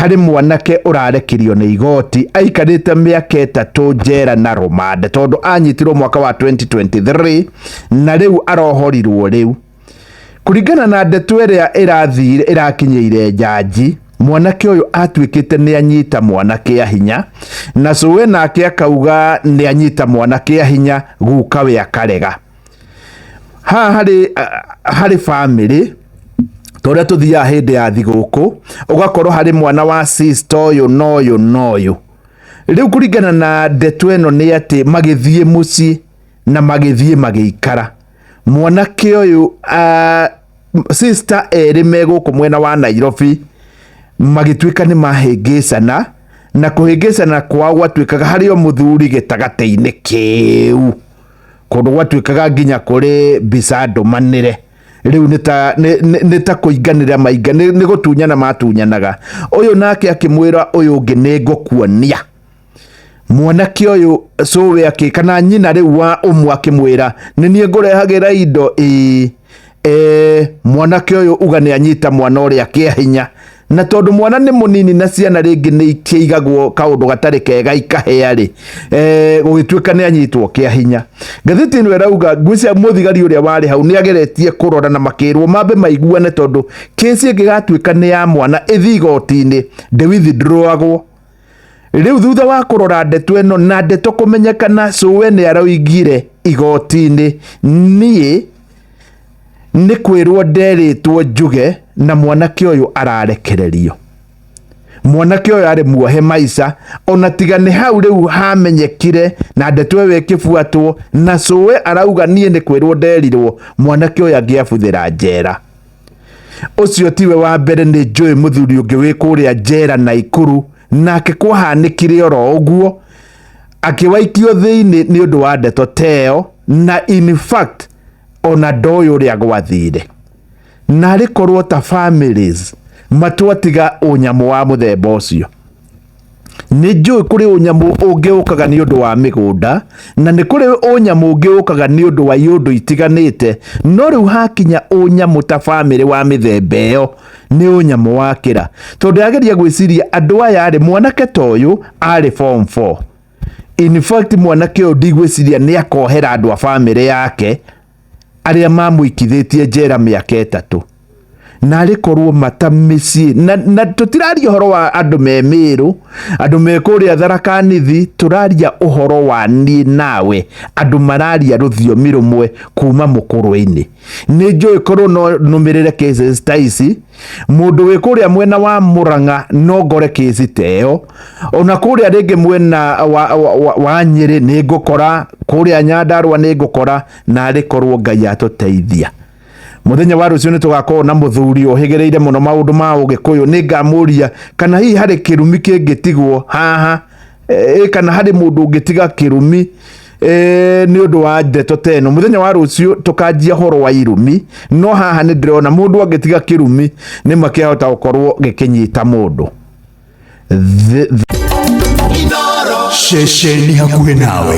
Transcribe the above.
hari mwanake urarekirio ni igoti aikarite miaka 3 njera na rumande tondu anyitirwo mwaka wa 2023 na riu arohorirwo riu. Kuringana na ndeto iria irakinyeire jaji, mwanake uyu atwikite ni anyita mwanake ahinya na Suwe nake akauga ni anyita mwanake ahinya guka we akarega. Hari family toria tuthia hindi ya thiguku ugakorwo hari mwana wa sister uyu noyu riu kuringana na ndeto eno ni ati magithie muci na magithie magiikara. Mwanake uyu sister eri meguku mwena wa Nairobi magitwika ni mahengecana na kuhengecana kwao gwatwikaga hari o muthuri gitagate-ini kiu kundu gwatwikaga nginya kuri bisado manire. Riu nita kuinganira mainga ni gutunyana matunyanaga. Uyu nake akimwira uyu ungi ni ngukuonia. Mwanake uyu Suwe akikana nyina riu wa umwe akimwira ni nie ngurehagira indo mwanake uyu uga ni anyita mwana uria kiahinya na tondu mwana ni munini na ciana ringi ni ikiigagwo kaundu gatari kega ikahea ri gugitwika ni anyitwo kiahinya. Gatheti ino irauga ngwicia muthigari uria wari hau ni ageretie kurora na makirwo mambe maiguane tondu kesi igigatwika ni ya mwana ithi igoti-ini de withdrawagwo. Riu thutha wa kurora ndeto eno na ndeto kumenyekana Suwe ni aroigire igoti-ini ni kwirwo nderitwo njuge na mwanake uyu ararekererio. Mwanake uyu ari muohe maica ona tiga ni hau riu hamenyekire na ndeto we kifuatwo na Suwe arauga nie ni kwirwo nderirwo mwanake uyu angiabuthira njera. Ucio tiwe wa mbere ni njui muthuri ungi wi kuria njera Naikuru nake kwahanikire oro uguo akiwaikio thiini ni undu wa ndeto teo na in fact ona ndoyo ria gwathire na rikorwo ta families matwatiga unyamu wa muthemba ucio. Ni njui kuri unyamu ungi ukaga ni undu wa migunda na ni kuri unyamu ungi ukaga ni undu wa iundu itiganite no riu hakinya unyamu ta family wa mithemba iyo ni unyamu wa kira tondu ageria gwiciria andu aya ari mwanake toyu ari form 4. In fact mwanake uyu ndigwiciria ni akohera andu a family yake aria mamuikithitie njera miaka 3 na rikorwo matamisi na tutiraria uhoro wa andu me Miru, andu me kuria Tharaka Nithi, turaria uhoro wa ni nawe andu mararia ruthiomi rumwe kuma mukuru-ini. Ni njui korwo no numirire cases ta ici mundu wi kuria mwena wa Murang'a no ngore case teo ona kuria ringi mwena wa Nyeri ni ngukora kuria Nyandarua ni ngukora na rikorwo Ngai atuteithia. Muthenya wa rucio ni tugakorwo na muthuri uhigereire muno maundu ma Ugikuyu ni ngamuria kana hihi hari kirumi kingitigwo haha kana hari mundu ungitiga kirumi ni undu wa ndeto teno. Muthenya wa rucio tukanjia horo wa irumi no haha ni ndirona mundu angitiga kirumi ni makihota gukorwo gikinyita mundu. Shesheni hakuhe nawe.